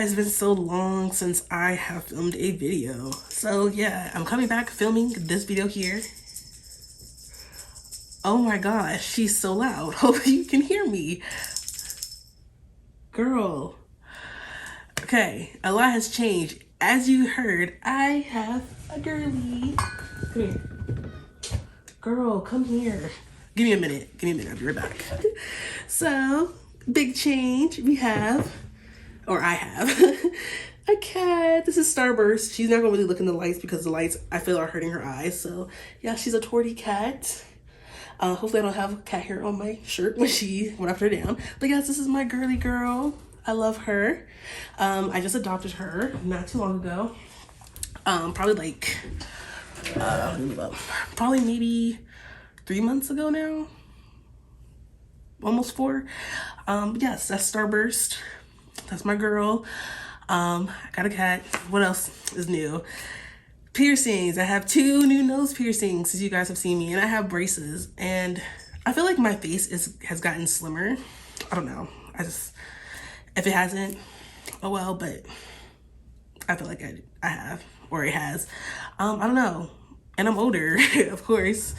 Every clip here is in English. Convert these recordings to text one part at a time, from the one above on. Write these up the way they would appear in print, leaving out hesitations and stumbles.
it's been so long since I have filmed a video. So yeah, I'm coming back filming this video here. Oh my gosh, she's so loud. Hope you can hear me. Girl. Okay, a lot has changed. As you heard, I have a girly. Come here. Girl, come here. Give me a minute. I'll be right back. So, big change. I have a cat. This is Starburst. She's not gonna really look in the lights because the lights I feel are hurting her eyes. So yeah, she's a torty cat. Hopefully I don't have cat hair on my shirt when I put her down. But yes, this is my girly girl. I love her. I just adopted her not too long ago. Probably maybe 3 months ago now. Almost 4. Yes, that's Starburst. That's my girl. I got a cat. What else is new? Piercings. I have 2 new nose piercings, as you guys have seen me, and I have braces. And I feel like my face has gotten slimmer. I don't know. If it hasn't, oh well, but I feel like I have, or it has. I don't know. And I'm older, of course.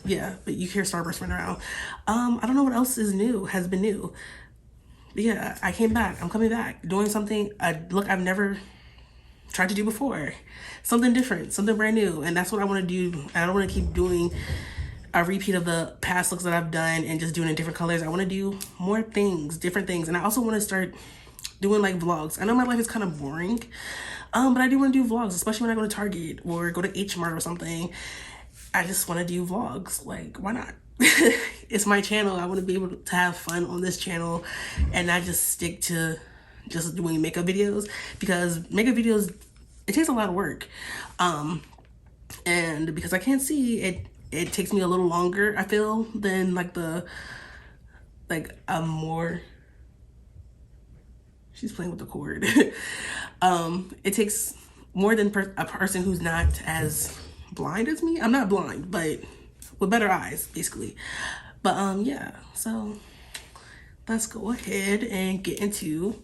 Yeah, but you hear Starburst running around. I don't know what else has been new. But yeah, I came back. I'm coming back, doing something, look I've never tried to do before. Something different, something brand new. And that's what I want to do. I don't want to keep doing a repeat of the past looks that I've done and just doing it in different colors. I want to do more things, different things. And I also want to start doing like vlogs. I know my life is kind of boring, but I do want to do vlogs, especially when I go to Target or go to H Mart or something. I just want to do vlogs. Like, why not? It's my channel. I want to be able to have fun on this channel and not just stick to just doing makeup videos, because makeup videos, it takes a lot of work. And because I can't see, it takes me a little longer, I feel, than she's playing with the cord. It takes more than a person who's not as blind as me. I'm not blind, but with better eyes, basically. But yeah, so let's go ahead and get into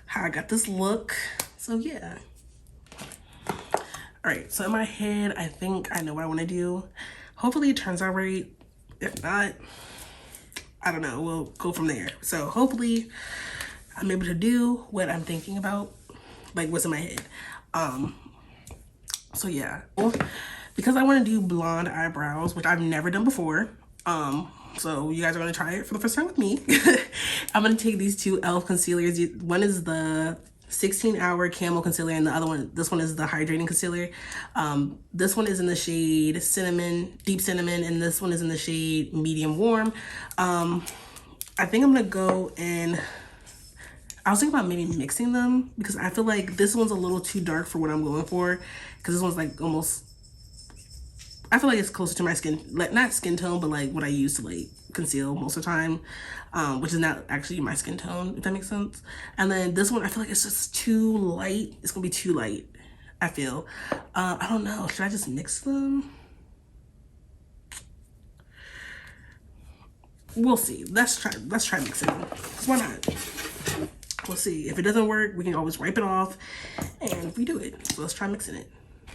how I got this look. So yeah. All right, so in my head, I think I know what I want to do. Hopefully it turns out right. If not, I don't know, we'll go from there. So hopefully I'm able to do what I'm thinking about, like what's in my head. So yeah, because I want to do blonde eyebrows, which I've never done before. So you guys are going to try it for the first time with me. I'm going to take these 2 e.l.f. concealers. One is the 16-hour camo concealer, and this one is the hydrating concealer. This one is in the shade cinnamon, deep cinnamon, and this one is in the shade medium warm. I think I'm going to go and I was thinking about maybe mixing them, because I feel like this one's a little too dark for what I'm going for, because this one's like almost, I feel like it's closer to my skin, like not skin tone, but like what I use to like conceal most of the time, which is not actually my skin tone, if that makes sense. And then this one, I feel like it's just too light. It's gonna be too light, I feel. I don't know, should I just mix them? We'll see. Let's try mixing them. Why not? We'll see. If it doesn't work, we can always wipe it off and redo it. So let's try mixing it.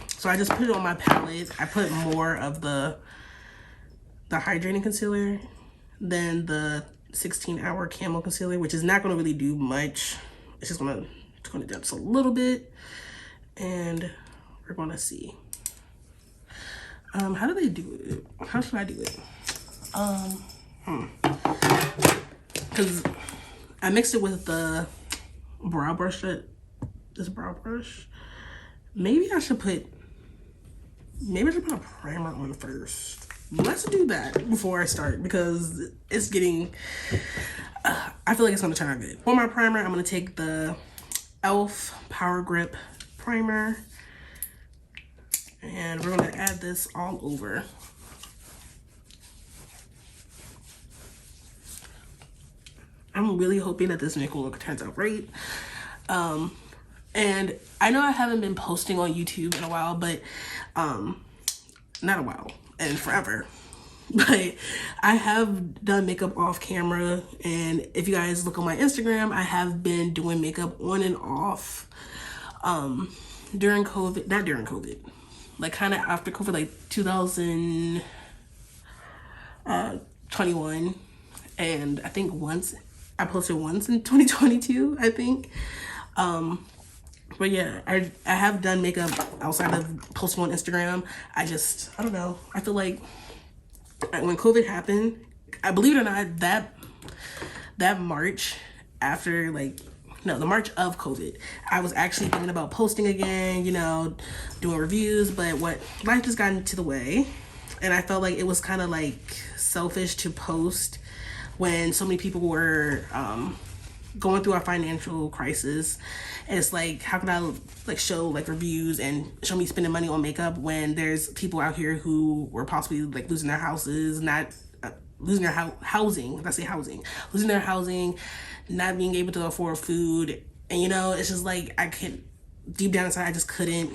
So I just put it on my palette. I put more of the hydrating concealer than the 16-hour camo concealer, which is not going to really do much. It's just going to tone it down just a little bit, and we're going to see. How do they do it? How should I do it? Because I mixed it with the brow brush, this brow brush. Maybe I should put a primer on first. Let's do that before I start, because it's getting, I feel like it's gonna turn out good. For my primer, I'm gonna take the e.l.f. Power Grip Primer, and we're gonna add this all over. I'm really hoping that this makeup look turns out right. And I know I haven't been posting on YouTube in a while, but not a while, and forever. But I have done makeup off camera, and if you guys look on my Instagram, I have been doing makeup on and off during COVID, not during COVID, like kind of after COVID, like 2021, and I think once I posted once in 2022, I think. But yeah, I have done makeup outside of posting on Instagram. I don't know. I feel like when COVID happened, I believe it or not, that March after like no, the March of COVID, I was actually thinking about posting again, you know, doing reviews, but what life just got into the way, and I felt like it was kind of like selfish to post when so many people were going through a financial crisis. And it's like, how can I like show like reviews and show me spending money on makeup when there's people out here who were possibly like losing their houses, not losing their housing. Let's say housing, losing their housing, not being able to afford food. And you know, it's just like I can't, deep down inside, I just couldn't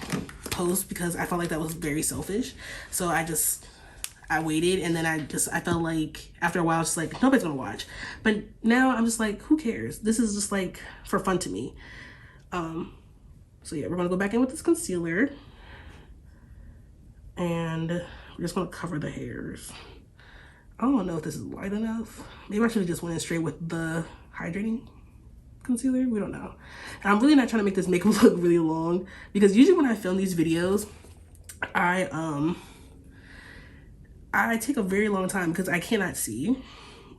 post because I felt like that was very selfish. So I waited, and then I felt like after a while, it's like nobody's gonna watch. But now I'm just like, who cares? This is just like for fun to me. So yeah, we're gonna go back in with this concealer, and we're just gonna cover the hairs. I don't know if this is light enough. Maybe I should have just went in straight with the hydrating concealer. We don't know. And I'm really not trying to make this makeup look really long, because usually when I film these videos, I take a very long time because I cannot see.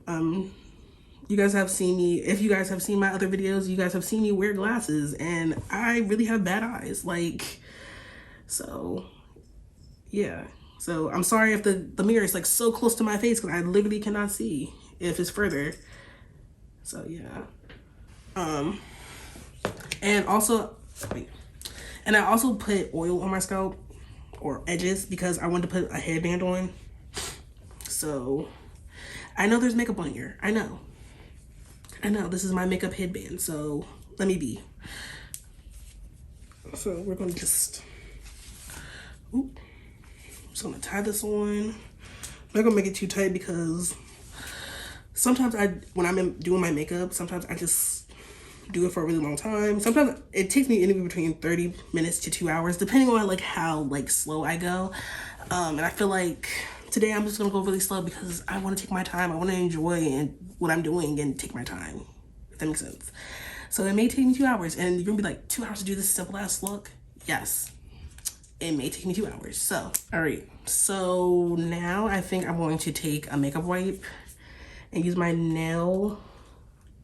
You guys have seen me, if you guys have seen my other videos, you guys have seen me wear glasses, and I really have bad eyes. Like, so yeah. So I'm sorry if the mirror is like so close to my face, because I literally cannot see if it's further. So yeah. And also, and I also put oil on my scalp, or edges, because I wanted to put a headband on. So I know there's makeup on here. I know this is my makeup headband, so let me be. So we're gonna just, I'm just gonna tie this on. I'm not gonna make it too tight, because sometimes when I'm doing my makeup, sometimes I just do it for a really long time. Sometimes it takes me anywhere between 30 minutes to 2 hours, depending on like how like slow I go. And I feel like today I'm just gonna go really slow because I want to take my time. I want to enjoy what I'm doing and take my time, if that makes sense. So it may take me 2 hours, and you're gonna be like, 2 hours to do this simple ass look? Yes, it may take me 2 hours. So, all right. So now I think I'm going to take a makeup wipe and use my nail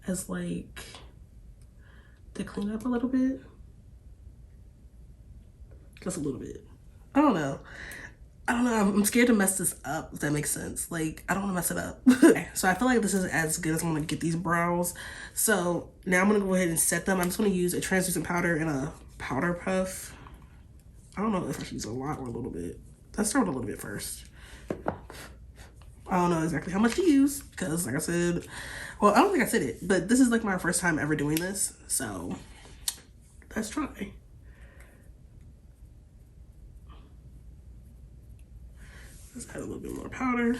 as like to clean up a little bit. Just a little bit. I don't know. I'm scared to mess this up, if that makes sense. Like, I don't want to mess it up. Okay, so I feel like this is as good as I'm going to get these brows. So now I'm going to go ahead and set them. I'm just going to use a translucent powder and a powder puff. I don't know if I should use a lot or a little bit. Let's start with a little bit first. I don't know exactly how much to use, because like I said, well, I don't think I said it, but this is like my first time ever doing this. So let's try. Let's add a little bit more powder.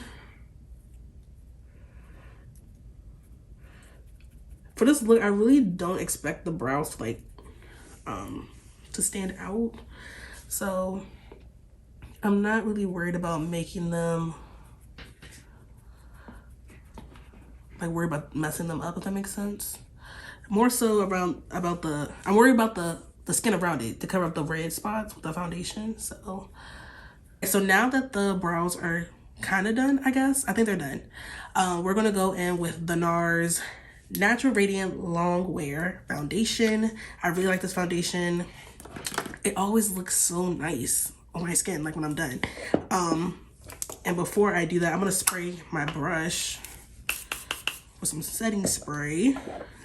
For this look, I really don't expect the brows to like to stand out. So I'm not really worried about making them like worried about messing them up, if that makes sense. More so I'm worried about the skin around it to cover up the red spots with the foundation. So now that the brows are kind of done, I guess, I think they're done. We're gonna go in with the NARS Natural Radiant Long Wear Foundation. I really like this foundation. It always looks so nice on my skin, like when I'm done. And before I do that, I'm gonna spray my brush with some setting spray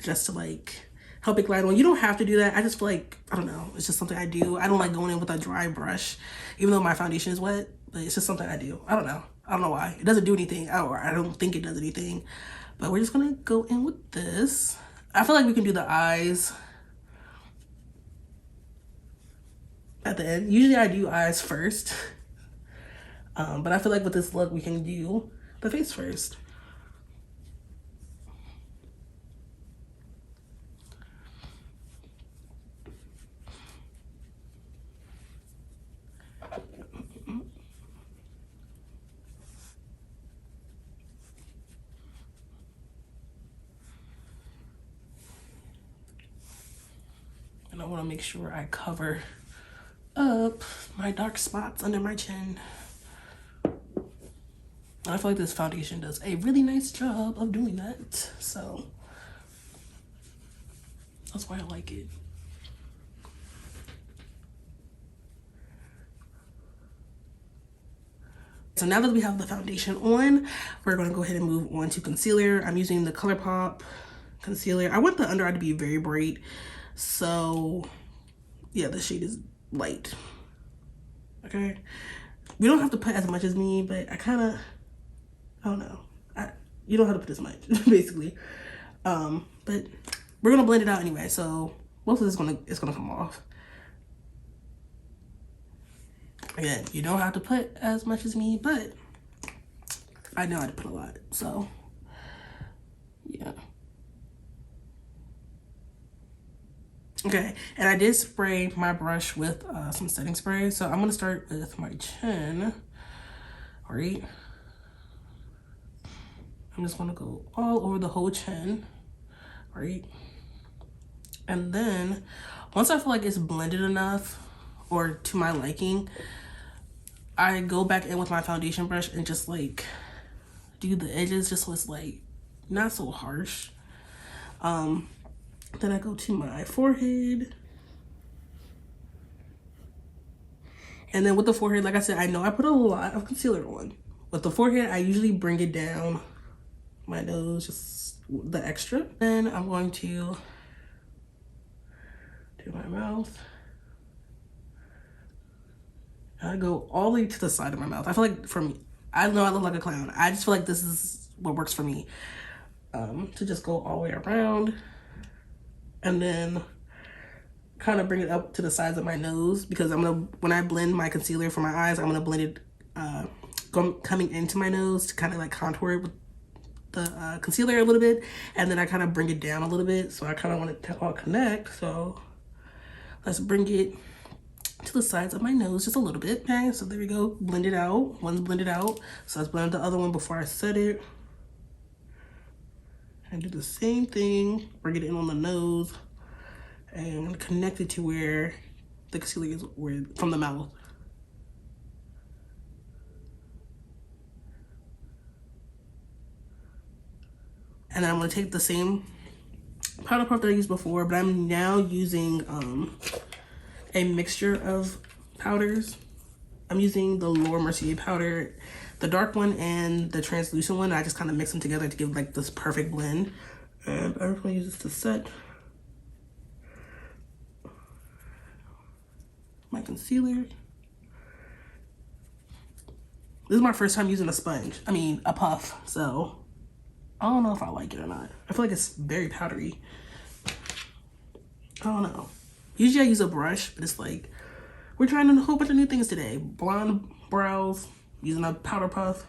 just to like help it glide on. You don't have to do that. I just feel like, I don't know, it's just something I do. I don't like going in with a dry brush, even though my foundation is wet, but it's just something I do. I don't know why. It doesn't do anything, or I don't think it does anything. But we're just gonna go in with this. I feel like we can do the eyes at the end. Usually I do eyes first. But I feel like with this look, we can do the face first. And I want to make sure I cover up my dark spots under my chin. And I feel like this foundation does a really nice job of doing that. So that's why I like it. So now that we have the foundation on, we're going to go ahead and move on to concealer. I'm using the ColourPop concealer. I want the under eye to be very bright. So yeah, the shade is light. Okay. You don't have to put as much as me, but I don't know. You don't have to put as much, basically. But we're gonna blend it out anyway, so most of this is gonna come off. Again, you don't have to put as much as me, but I know how to put a lot, so yeah. Okay, and I did spray my brush with some setting spray, so I'm gonna start with my chin. All right. I'm just gonna go all over the whole chin, right? And then once I feel like it's blended enough or to my liking, I go back in with my foundation brush and just like do the edges just so it's like not so harsh. Then I go to my forehead. And then with the forehead, like I said, I know I put a lot of concealer on. With the forehead, I usually bring it down my nose, just the extra. Then I'm going to do my mouth. I go all the way to the side of my mouth. I feel like for me, I know I look like a clown. I just feel like this is what works for me. To just go all the way around and then kind of bring it up to the sides of my nose, because when I blend my concealer for my eyes, I'm gonna blend it coming into my nose to kind of like contour it with the concealer a little bit, and then I kind of bring it down a little bit, so I kind of want it to all connect. So let's bring it to the sides of my nose just a little bit. Okay, so there we go, blend it out. One's blended out, so let's blend the other one before I set it, and do the same thing. Bring it in on the nose and connect it to where the concealer is, from the mouth. And then I'm gonna take the same powder puff that I used before, but I'm now using a mixture of powders. I'm using the Laura Mercier powder, the dark one and the translucent one. I just kind of mix them together to give like this perfect blend. And I'm just gonna use this to set my concealer. This is my first time using a puff, so I don't know if I like it or not. I feel like it's very powdery. I don't know. Usually I use a brush, but it's like, we're trying a whole bunch of new things today. Blonde brows, using a powder puff.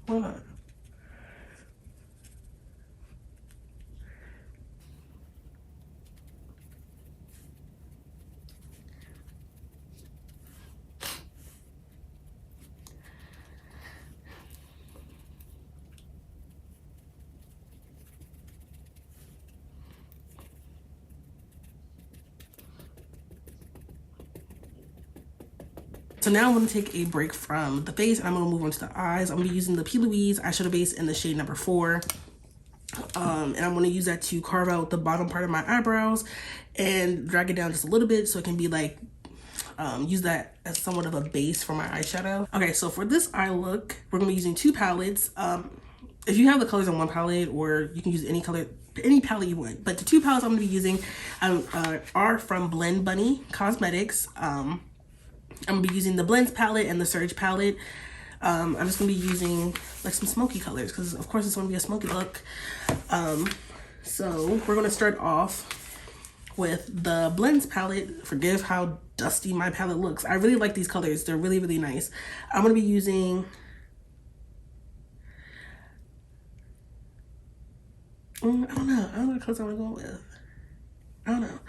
Why not? So now I'm going to take a break from the face and I'm going to move on to the eyes. I'm going to be using the P. Louise eyeshadow base in the shade number 4. And I'm going to use that to carve out the bottom part of my eyebrows and drag it down just a little bit so it can be like, use that as somewhat of a base for my eyeshadow. Okay, so for this eye look, we're going to be using 2 palettes. If you have the colors on one palette, or you can use any color, any palette you want. But the 2 palettes I'm going to be using are from Blend Bunny Cosmetics. I'm gonna be using the Blends palette and the Surge palette. I'm just gonna be using like some smoky colors because of course it's gonna be a smoky look. So we're gonna start off with the Blends palette. Forgive how dusty my palette looks. I really like these colors. They're really, really nice. I'm going to be using... I don't know what colors I'm going to go with. I don't know.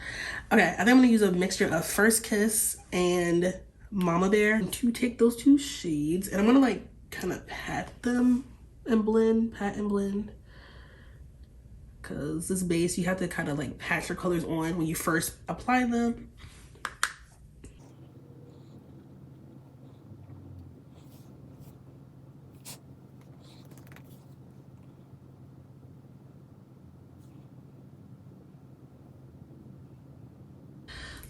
Okay, I think I'm going to use a mixture of First Kiss and Mama Bear to take those two shades. And I'm going to like kind of pat them and blend, pat and blend. Because this base, you have to kind of like pat your colors on when you first apply them.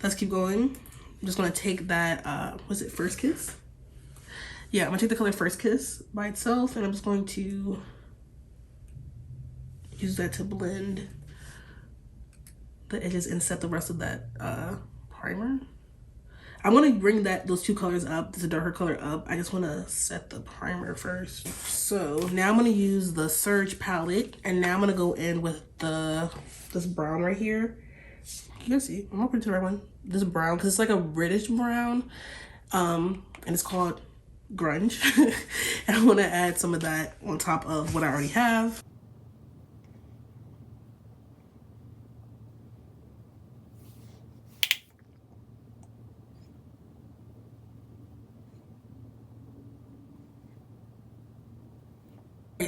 Let's keep going. I'm just gonna take that, was it First Kiss? Yeah, I'm gonna take the color First Kiss by itself, and I'm just going to use that to blend the edges and set the rest of that primer. I'm gonna bring those two colors up, the darker color up. I just wanna set the primer first. So now I'm gonna use the Surge palette, and now I'm gonna go in with this brown right here. You can see, I'm gonna put it to the right one. This brown, because it's like a reddish brown, and it's called Grunge. And I wanna add some of that on top of what I already have.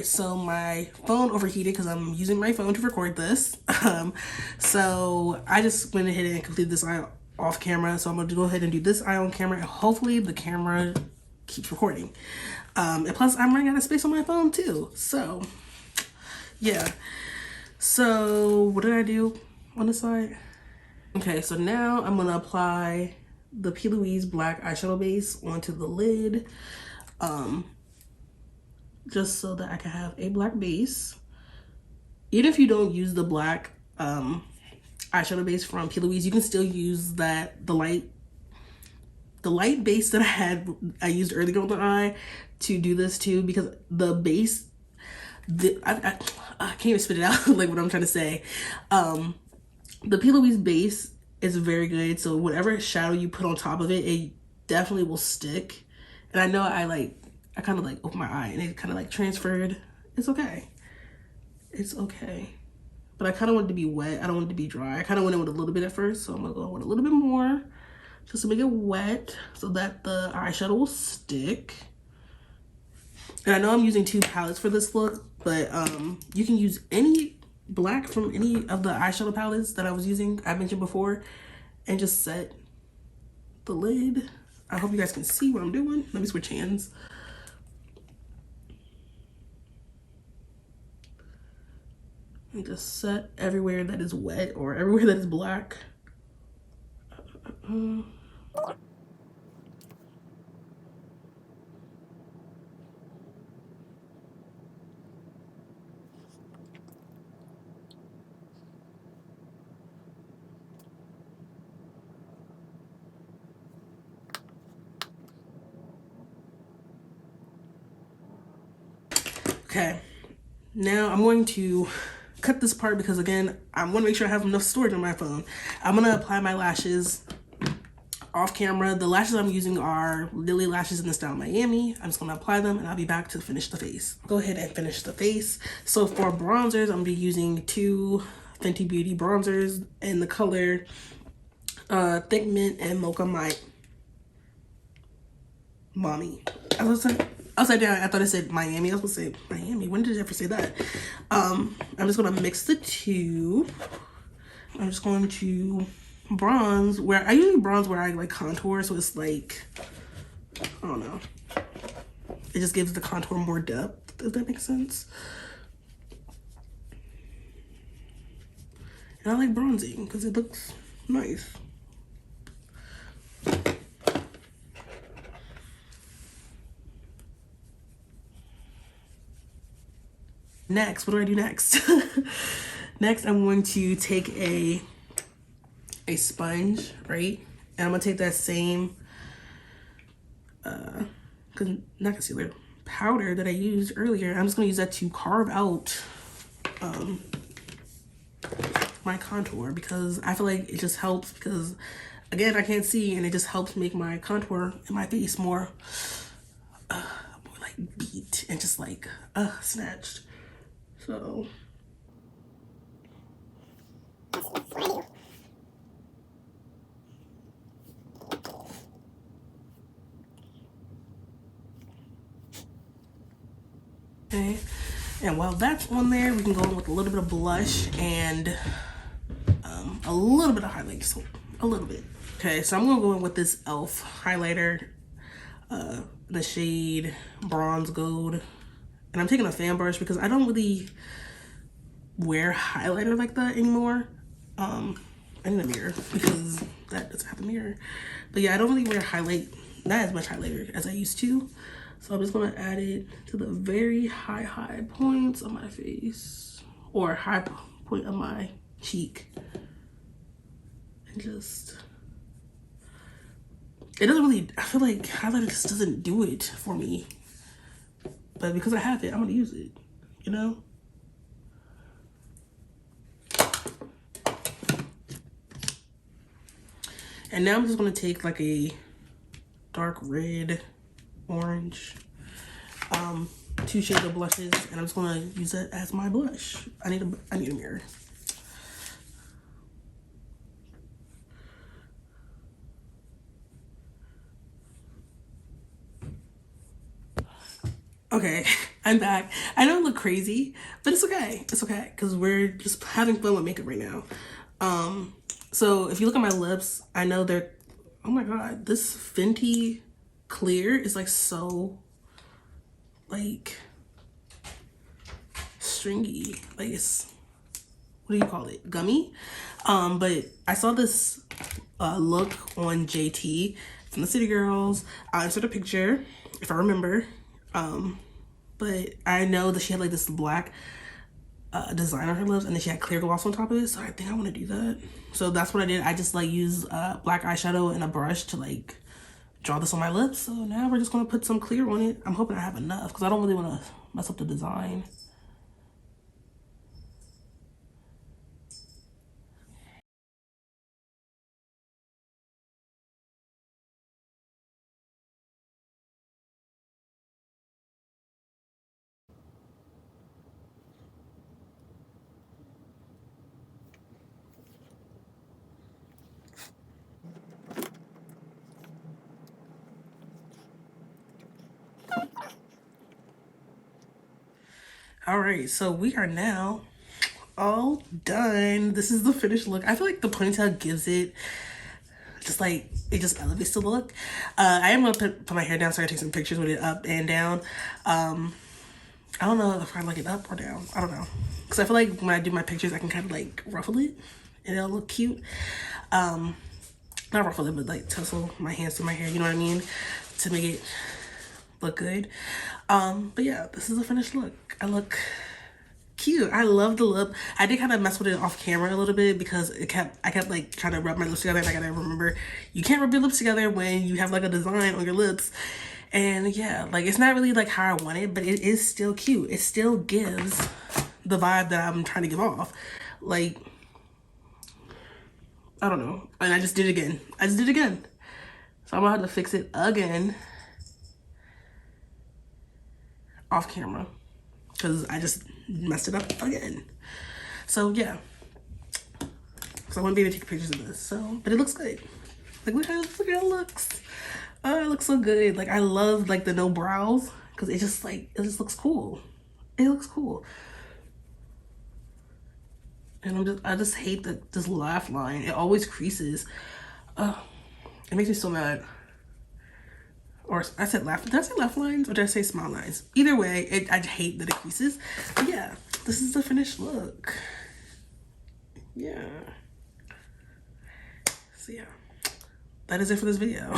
So my phone overheated because I'm using my phone to record this. So I just went ahead and completed this eye off camera. So I'm going to go ahead and do this eye on camera, and hopefully the camera keeps recording. And plus I'm running out of space on my phone too. So yeah. So what did I do on the side? Okay, so now I'm going to apply the P. Louise black eyeshadow base onto the lid. Just so that I can have a black base. Even if you don't use the black eyeshadow base from P. Louise, you can still use the light base that I used earlier on the eye to do this too, because the base, I can't even spit it out like what I'm trying to say. The P. Louise base is very good, so whatever shadow you put on top of it, it definitely will stick. And I know I kind of like opened my eye and it kind of like transferred. It's okay. It's okay. But I kind of want it to be wet. I don't want it to be dry. I kind of went in with a little bit at first, so I'm gonna go with a little bit more just to make it wet so that the eyeshadow will stick. And I know I'm using two palettes for this look, but you can use any black from any of the eyeshadow palettes that I mentioned before, and just set the lid. I hope you guys can see what I'm doing. Let me switch hands. And just set everywhere that is wet or everywhere that is black. Okay, now I'm going to cut this part because again, I want to make sure I have enough storage on my phone. I'm gonna apply my lashes off camera. The lashes I'm using are Lily lashes in the style Miami. I'm just gonna apply them and I'll be back to finish the face. Go ahead and finish the face. So for bronzers, I'm gonna be using two Fenty Beauty bronzers in the color Thick Mint and Mocha Mommy. Upside down, I thought it said Miami. I was gonna say Miami. When did I ever say that? I'm just gonna mix the two. I'm just going to bronze where I usually bronze where I like contour, so it's like, I don't know. It just gives the contour more depth, if that makes sense. And I like bronzing because it looks nice. Next, what do I do next? Next, I'm going to take a sponge, right? And I'm gonna take that same not concealer, powder that I used earlier. I'm just gonna use that to carve out my contour, because I feel like it just helps, because again, I can't see, and it just helps make my contour in my face more like beat and just like snatched. So okay, and while that's on there, we can go in with a little bit of blush and a little bit of highlight, so a little bit. Okay, so I'm gonna go in with this e.l.f. highlighter, the shade Bronze Gold, and I'm taking a fan brush because I don't really wear highlighter like that anymore. I need a mirror because that doesn't have a mirror. But yeah, I don't really wear not as much highlighter as I used to. So I'm just gonna add it to the very high points of my face, or high point of my cheek. And just, it doesn't really, I feel like highlighter just doesn't do it for me. But because I have it, I'm gonna use it, you know? And now I'm just gonna take like a dark red, orange, 2 shades of blushes, and I'm just gonna use it as my blush. I need a mirror. Okay, I'm back. I know I look crazy, but it's okay. It's okay, because we're just having fun with makeup right now. So if you look at my lips, I know they're, oh my god, this Fenty clear is like so, like, stringy. Like, it's, what do you call it? Gummy? But I saw this look on JT from the City Girls. I'll insert a picture if I remember. But I know that she had like this black design on her lips, and then she had clear gloss on top of it, so I think I want to do that. So that's what I did. I just like used black eyeshadow and a brush to like draw this on my lips. So now we're just gonna put some clear on it. I'm hoping I have enough because I don't really want to mess up the design. All right, so we are now all done. This is the finished look. I feel like the ponytail gives it just like, it just elevates the look. I am gonna put my hair down so I can take some pictures with it up and down. I don't know if I like it up or down. I don't know, because I feel like when I do my pictures, I can kind of like ruffle it and it'll look cute. Not ruffle it, but like tussle my hands to my hair, you know what I mean, to make it look good. But yeah, this is the finished look. I look cute. I love the lip. I did kind of mess with it off camera a little bit because I kept like trying to rub my lips together, and I gotta remember you can't rub your lips together when you have like a design on your lips. And yeah, like it's not really like how I want it, but it is still cute. It still gives the vibe that I'm trying to give off. Like, I don't know. And I just did it again. So I'm gonna have to fix it again off camera because I just messed it up again. So yeah, so I won't be able to take pictures of this. So, but it looks good. Like look how it looks. Oh, it looks so good. Like I love like the no brows because it just looks cool. It looks cool. And I just hate this laugh line. It always creases. It makes me so mad. Or I said laugh. Did I say laugh lines or did I say smile lines? Either way, I hate that it creases. But yeah, this is the finished look. Yeah. So yeah, that is it for this video.